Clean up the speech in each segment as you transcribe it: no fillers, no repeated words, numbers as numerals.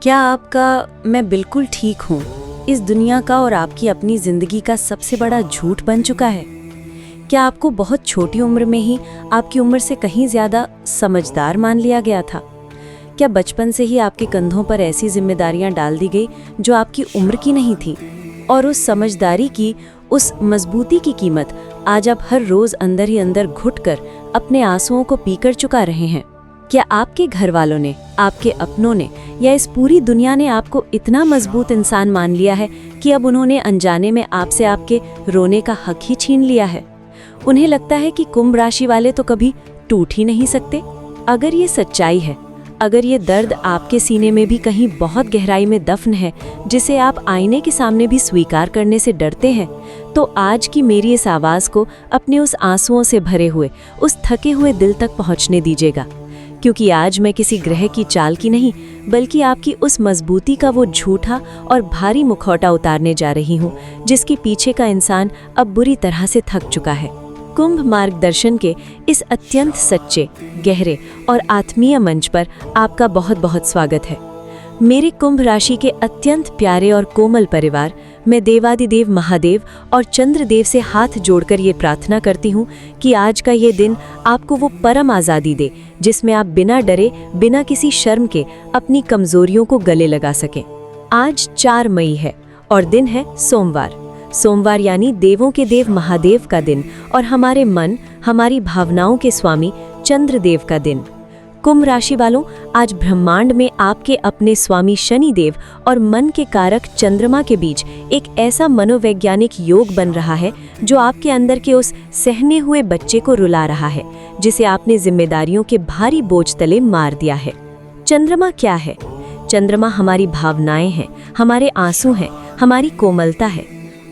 क्या आपका मैं बिल्कुल ठीक हूँ इस दुनिया का और आपकी अपनी जिंदगी का सबसे बड़ा झूठ बन चुका है? क्या आपको बहुत छोटी उम्र में ही आपकी उम्र से कहीं ज्यादा समझदार मान लिया गया था? क्या बचपन से ही आपके कंधों पर ऐसी जिम्मेदारियां डाल दी गई जो आपकी उम्र की नहीं थी? और उस समझदारी की, उस मजबूती की कीमत आज आप हर रोज अंदर ही अंदर घुटकर अपने आंसुओं को पीकर चुका रहे हैं। क्या आपके घर वालों ने, आपके अपनों ने या इस पूरी दुनिया ने आपको इतना मजबूत इंसान मान लिया है कि अब उन्होंने अनजाने में आपसे आपके रोने का हक ही छीन लिया है? उन्हें लगता है कि कुंभ राशि वाले तो कभी टूट ही नहीं सकते। अगर ये सच्चाई है, अगर ये दर्द आपके सीने में भी कहीं बहुत गहराई में दफन है जिसे आप आईने के सामने भी स्वीकार करने से डरते हैं, तो आज की मेरी इस आवाज़ को अपने उस आंसुओं से भरे हुए, उस थके हुए दिल तक पहुंचने दीजिएगा। क्योंकि आज मैं किसी ग्रह की चाल की नहीं, बल्कि आपकी उस मजबूती का वो झूठा और भारी मुखौटा उतारने जा रही हूँ जिसके पीछे का इंसान अब बुरी तरह से थक चुका है। कुंभ मार्गदर्शन के इस अत्यंत सच्चे, गहरे और आत्मीय मंच पर आपका बहुत बहुत स्वागत है। मेरे कुंभ राशि के अत्यंत प्यारे और कोमल परिवार, मैं देवादिदेव महादेव और चंद्रदेव से हाथ जोड़कर ये प्रार्थना करती हूँ कि आज का ये दिन आपको वो परम आज़ादी दे जिसमें आप बिना डरे, बिना किसी शर्म के अपनी कमजोरियों को गले लगा सकें। आज 4 मई है और दिन है सोमवार। सोमवार यानी देवों के देव महादेव का दिन और हमारे मन, हमारी भावनाओं के स्वामी चंद्रदेव का दिन। कुंभ राशि वालों, आज ब्रह्मांड में आपके अपने स्वामी शनिदेव और मन के कारक चंद्रमा के बीच एक ऐसा मनोवैज्ञानिक योग बन रहा है जो आपके अंदर के उस सहने हुए बच्चे को रुला रहा है जिसे आपने जिम्मेदारियों के भारी बोझ तले मार दिया है। चंद्रमा क्या है? चंद्रमा हमारी भावनाएं हैं, हमारे आंसू हैं, हमारी कोमलता है।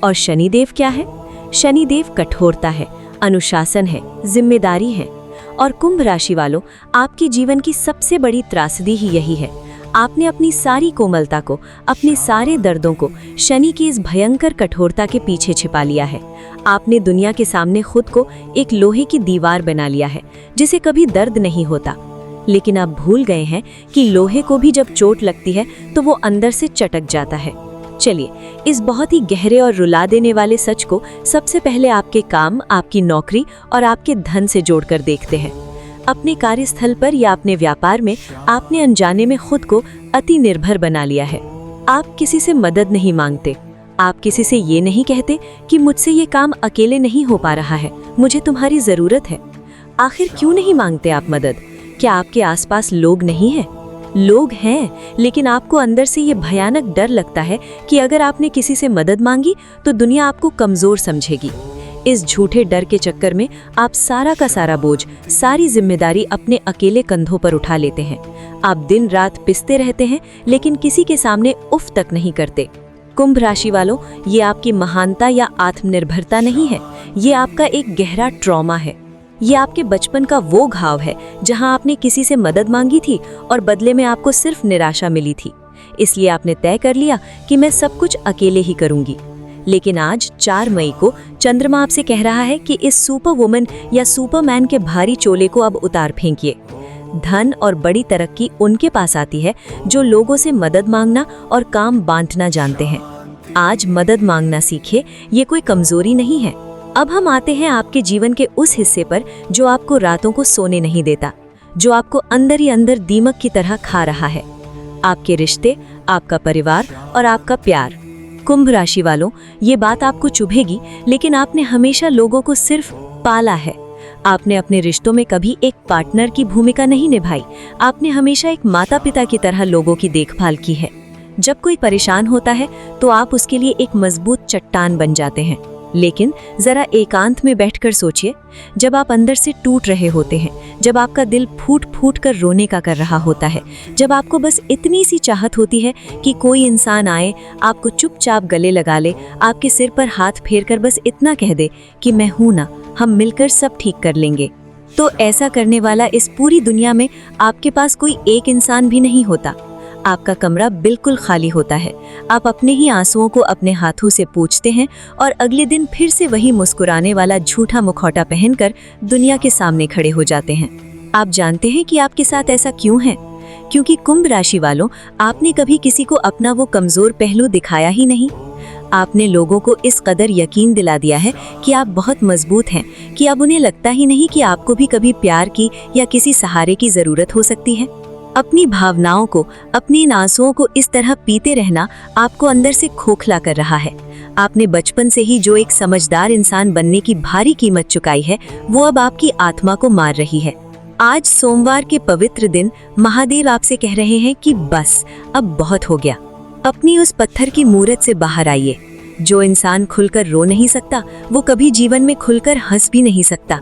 और शनिदेव क्या है? शनिदेव कठोरता है, अनुशासन है, जिम्मेदारी है। और कुंभ राशि वालों, आपके जीवन की सबसे बड़ी त्रासदी ही यही है। आपने अपनी सारी कोमलता को, अपने सारे दर्दों को शनि की इस भयंकर कठोरता के पीछे छिपा लिया है। आपने दुनिया के सामने खुद को एक लोहे की दीवार बना लिया है जिसे कभी दर्द नहीं होता। लेकिन आप भूल गए हैं कि लोहे को भी जब चोट लगती है तो वो अंदर से चटक जाता है। चलिए, इस बहुत ही गहरे और रुला देने वाले सच को सबसे पहले आपके काम, आपकी नौकरी और आपके धन से जोड़कर देखते हैं। अपने कार्यस्थल पर या अपने व्यापार में आपने अनजाने में खुद को अति निर्भर बना लिया है। आप किसी से मदद नहीं मांगते। आप किसी से ये नहीं कहते कि मुझसे ये काम अकेले नहीं हो पा रहा है, मुझे तुम्हारी जरूरत है। आखिर क्यों नहीं मांगते आप मदद? क्या आपके आसपास लोग नहीं हैं? लोग हैं, लेकिन आपको अंदर से ये भयानक डर लगता है कि अगर आपने किसी से मदद मांगी तो दुनिया आपको कमजोर समझेगी। इस झूठे डर के चक्कर में आप सारा का सारा बोझ, सारी जिम्मेदारी अपने अकेले कंधों पर उठा लेते हैं। आप दिन रात पिसते रहते हैं लेकिन किसी के सामने उफ तक नहीं करते। कुंभ राशि वालों, ये आपकी महानता या आत्मनिर्भरता नहीं है, ये आपका एक गहरा ट्रॉमा है। ये आपके बचपन का वो घाव है जहां आपने किसी से मदद मांगी थी और बदले में आपको सिर्फ निराशा मिली थी। इसलिए आपने तय कर लिया कि मैं सब कुछ अकेले ही करूंगी। लेकिन आज 4 मई को चंद्रमा आपसे कह रहा है कि इस सुपर वुमन या सुपरमैन के भारी चोले को अब उतार फेंकिए। धन और बड़ी तरक्की उनके पास आती है जो लोगों से मदद मांगना और काम बांटना जानते हैं। आज मदद मांगना सीखिए, ये कोई कमजोरी नहीं है। अब हम आते हैं आपके जीवन के उस हिस्से पर जो आपको रातों को सोने नहीं देता, जो आपको अंदर ही अंदर दीमक की तरह खा रहा है। आपके रिश्ते, आपका परिवार और आपका प्यार। कुंभ राशि वालों, ये बात आपको चुभेगी, लेकिन आपने हमेशा लोगों को सिर्फ पाला है। आपने अपने रिश्तों में कभी एक पार्टनर की भूमिका नहीं निभाई। आपने हमेशा एक माता पिता की तरह लोगों की देखभाल की है। जब कोई परेशान होता है तो आप उसके लिए एक मजबूत चट्टान बन जाते हैं। लेकिन जरा एकांत में बैठकर सोचिए, जब आप अंदर से टूट रहे होते हैं, जब आपका दिल फूट फूट कर रोने का कर रहा होता है, जब आपको बस इतनी सी चाहत होती है कि कोई इंसान आए, आपको चुपचाप गले लगा ले, आपके सिर पर हाथ फेरकर बस इतना कह दे कि मैं हूं ना, हम मिलकर सब ठीक कर लेंगे, तो ऐसा करने वाला इस पूरी दुनिया में आपके पास कोई एक इंसान भी नहीं होता। आपका कमरा बिल्कुल खाली होता है। आप अपने ही आंसुओं को अपने हाथों से पोंछते हैं और अगले दिन फिर से वही मुस्कुराने वाला झूठा मुखौटा पहनकर दुनिया के सामने खड़े हो जाते हैं। आप जानते हैं कि आपके साथ ऐसा क्यों है? क्योंकि कुंभ राशि वालों, आपने कभी किसी को अपना वो कमजोर पहलू दिखाया ही नहीं। आपने लोगों को इस कदर यकीन दिला दिया है कि आप बहुत मजबूत हैं कि अब उन्हें लगता ही नहीं कि आपको भी कभी प्यार की या किसी सहारे की जरूरत हो सकती है। अपनी भावनाओं को, अपने इन आंसुओं को इस तरह पीते रहना आपको अंदर से खोखला कर रहा है। आपने बचपन से ही जो एक समझदार इंसान बनने की भारी कीमत चुकाई है, वो अब आपकी आत्मा को मार रही है। आज सोमवार के पवित्र दिन महादेव आपसे कह रहे हैं कि बस अब बहुत हो गया। अपनी उस पत्थर की मूरत से बाहर आइए। जो इंसान खुलकर रो नहीं सकता, वो कभी जीवन में खुलकर हंस भी नहीं सकता।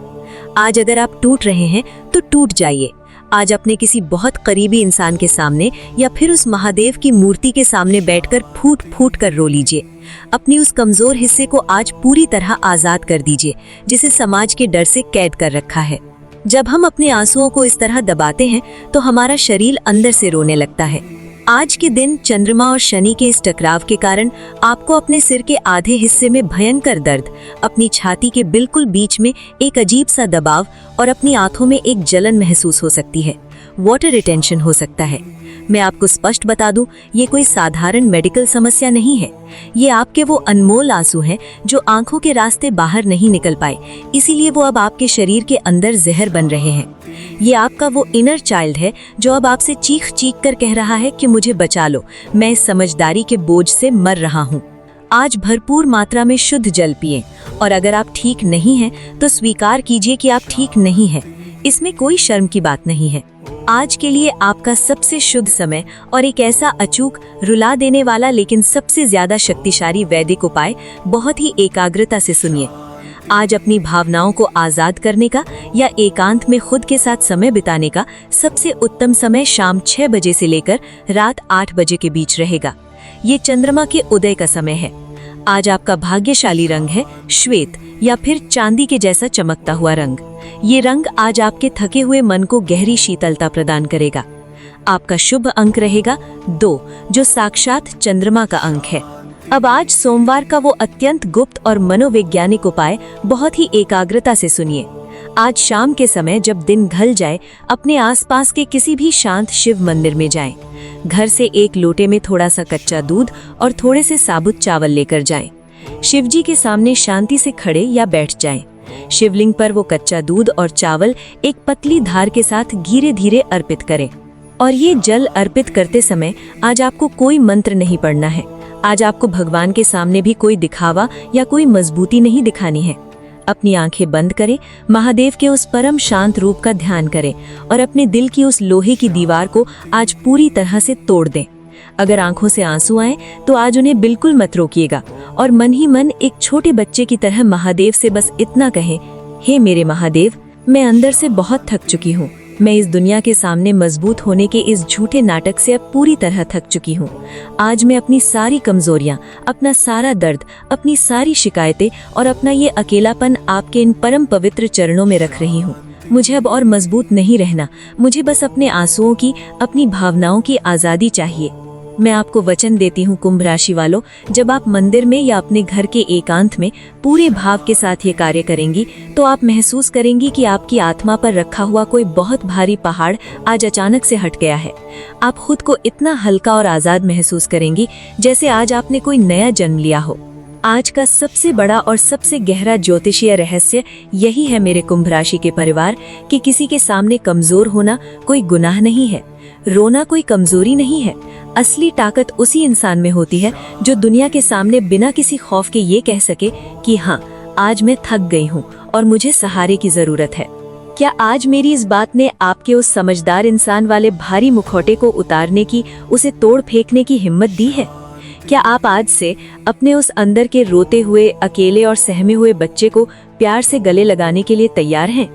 आज अगर आप टूट रहे हैं तो टूट जाइए। आज अपने किसी बहुत करीबी इंसान के सामने या फिर उस महादेव की मूर्ति के सामने बैठकर फूट फूट कर रो लीजिए। अपनी उस कमजोर हिस्से को आज पूरी तरह आजाद कर दीजिए, जिसे समाज के डर से कैद कर रखा है। जब हम अपने आंसुओं को इस तरह दबाते हैं तो हमारा शरीर अंदर से रोने लगता है। आज के दिन चंद्रमा और शनि के इस टकराव के कारण आपको अपने सिर के आधे हिस्से में भयंकर दर्द, अपनी छाती के बिल्कुल बीच में एक अजीब सा दबाव और अपनी आंखों में एक जलन महसूस हो सकती है। वाटर रिटेंशन हो सकता है। मैं आपको स्पष्ट बता दूं, ये कोई साधारण मेडिकल समस्या नहीं है। ये आपके वो अनमोल आंसू हैं जो आंखों के रास्ते बाहर नहीं निकल पाए, इसीलिए वो अब आपके शरीर के अंदर जहर बन रहे हैं। ये आपका वो इनर चाइल्ड है जो अब आपसे चीख चीख कर कह रहा है कि मुझे बचा लो, मैं इस समझदारी के बोझ से मर रहा हूँ। आज भरपूर मात्रा में शुद्ध जल पिएं, और अगर आप ठीक नहीं हैं तो स्वीकार कीजिए कि आप ठीक नहीं हैं। इसमें कोई शर्म की बात नहीं है। आज के लिए आपका सबसे शुद्ध समय और एक ऐसा अचूक, रुला देने वाला लेकिन सबसे ज्यादा शक्तिशाली वैदिक उपाय बहुत ही एकाग्रता से सुनिए। आज अपनी भावनाओं को आजाद करने का या एकांत में खुद के साथ समय बिताने का सबसे उत्तम समय शाम 6 बजे से लेकर रात 8 बजे के बीच रहेगा। ये चंद्रमा के उदय का समय है। आज आपका भाग्यशाली रंग है श्वेत या फिर चांदी के जैसा चमकता हुआ रंग। ये रंग आज आपके थके हुए मन को गहरी शीतलता प्रदान करेगा। आपका शुभ अंक रहेगा 2, जो साक्षात चंद्रमा का अंक है। अब आज सोमवार का वो अत्यंत गुप्त और मनोवैज्ञानिक उपाय बहुत ही एकाग्रता से सुनिए। आज शाम के समय जब दिन ढल जाए, अपने आसपास के किसी भी शांत शिव मंदिर में जाएं। घर से एक लोटे में थोड़ा सा कच्चा दूध और थोड़े से साबुत चावल लेकर जाएं। शिवजी के सामने शांति से खड़े या बैठ जाएं। शिवलिंग पर वो कच्चा दूध और चावल एक पतली धार के साथ धीरे धीरे अर्पित करें। और ये जल अर्पित करते समय आज आपको कोई मंत्र नहीं पढ़ना है। आज आपको भगवान के सामने भी कोई दिखावा या कोई मजबूती नहीं दिखानी है। अपनी आंखें बंद करें, महादेव के उस परम शांत रूप का ध्यान करें और अपने दिल की उस लोहे की दीवार को आज पूरी तरह से तोड़ दें। अगर आंखों से आंसू आए तो आज उन्हें बिल्कुल मत रोकिएगा और मन ही मन एक छोटे बच्चे की तरह महादेव से बस इतना कहें, हे मेरे महादेव, मैं अंदर से बहुत थक चुकी हूँ। मैं इस दुनिया के सामने मजबूत होने के इस झूठे नाटक से अब पूरी तरह थक चुकी हूँ। आज मैं अपनी सारी कमजोरियाँ, अपना सारा दर्द, अपनी सारी शिकायतें और अपना ये अकेलापन आपके इन परम पवित्र चरणों में रख रही हूँ। मुझे अब और मजबूत नहीं रहना। मुझे बस अपने आंसुओं की, अपनी भावनाओं की आज़ादी चाहिए। मैं आपको वचन देती हूँ कुंभ राशि वालों, जब आप मंदिर में या अपने घर के एकांत में पूरे भाव के साथ ये कार्य करेंगी तो आप महसूस करेंगी कि आपकी आत्मा पर रखा हुआ कोई बहुत भारी पहाड़ आज अचानक से हट गया है। आप खुद को इतना हल्का और आज़ाद महसूस करेंगी जैसे आज आपने कोई नया जन्म लिया हो। आज का सबसे बड़ा और सबसे गहरा ज्योतिषीय रहस्य यही है मेरे कुंभ राशि के परिवार, कि किसी के सामने कमजोर होना कोई गुनाह नहीं है, रोना कोई कमजोरी नहीं है। असली ताकत उसी इंसान में होती है जो दुनिया के सामने बिना किसी खौफ के ये कह सके कि हाँ, आज मैं थक गई हूँ और मुझे सहारे की जरूरत है। क्या आज मेरी इस बात ने आपके उस समझदार इंसान वाले भारी मुखौटे को उतारने की, उसे तोड़ फेंकने की हिम्मत दी है? क्या आप आज से अपने उस अंदर के रोते हुए, अकेले और सहमे हुए बच्चे को प्यार से गले लगाने के लिए तैयार हैं?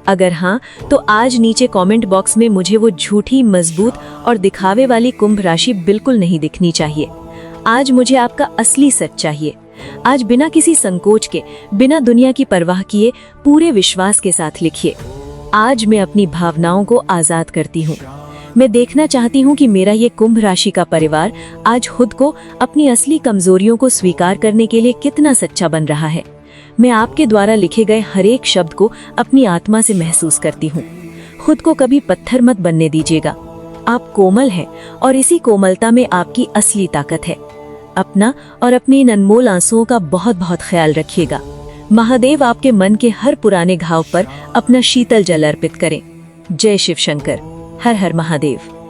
अगर हाँ, तो आज नीचे कमेंट बॉक्स में मुझे वो झूठी, मजबूत और दिखावे वाली कुंभ राशि बिल्कुल नहीं दिखनी चाहिए। आज मुझे आपका असली सच चाहिए। आज बिना किसी संकोच के, बिना दुनिया की परवाह किए, पूरे विश्वास के साथ लिखिए, आज मैं अपनी भावनाओं को आजाद करती हूँ। मैं देखना चाहती हूँ कि मेरा ये कुंभ राशि का परिवार आज खुद को, अपनी असली कमजोरियों को स्वीकार करने के लिए कितना सच्चा बन रहा है। मैं आपके द्वारा लिखे गए हर एक शब्द को अपनी आत्मा से महसूस करती हूँ। खुद को कभी पत्थर मत बनने दीजिएगा। आप कोमल हैं और इसी कोमलता में आपकी असली ताकत है। अपना और अपने इन अनमोल आंसुओं का बहुत बहुत ख्याल रखिएगा। महादेव आपके मन के हर पुराने घाव पर अपना शीतल जल अर्पित करें। जय शिव शंकर। हर हर महादेव।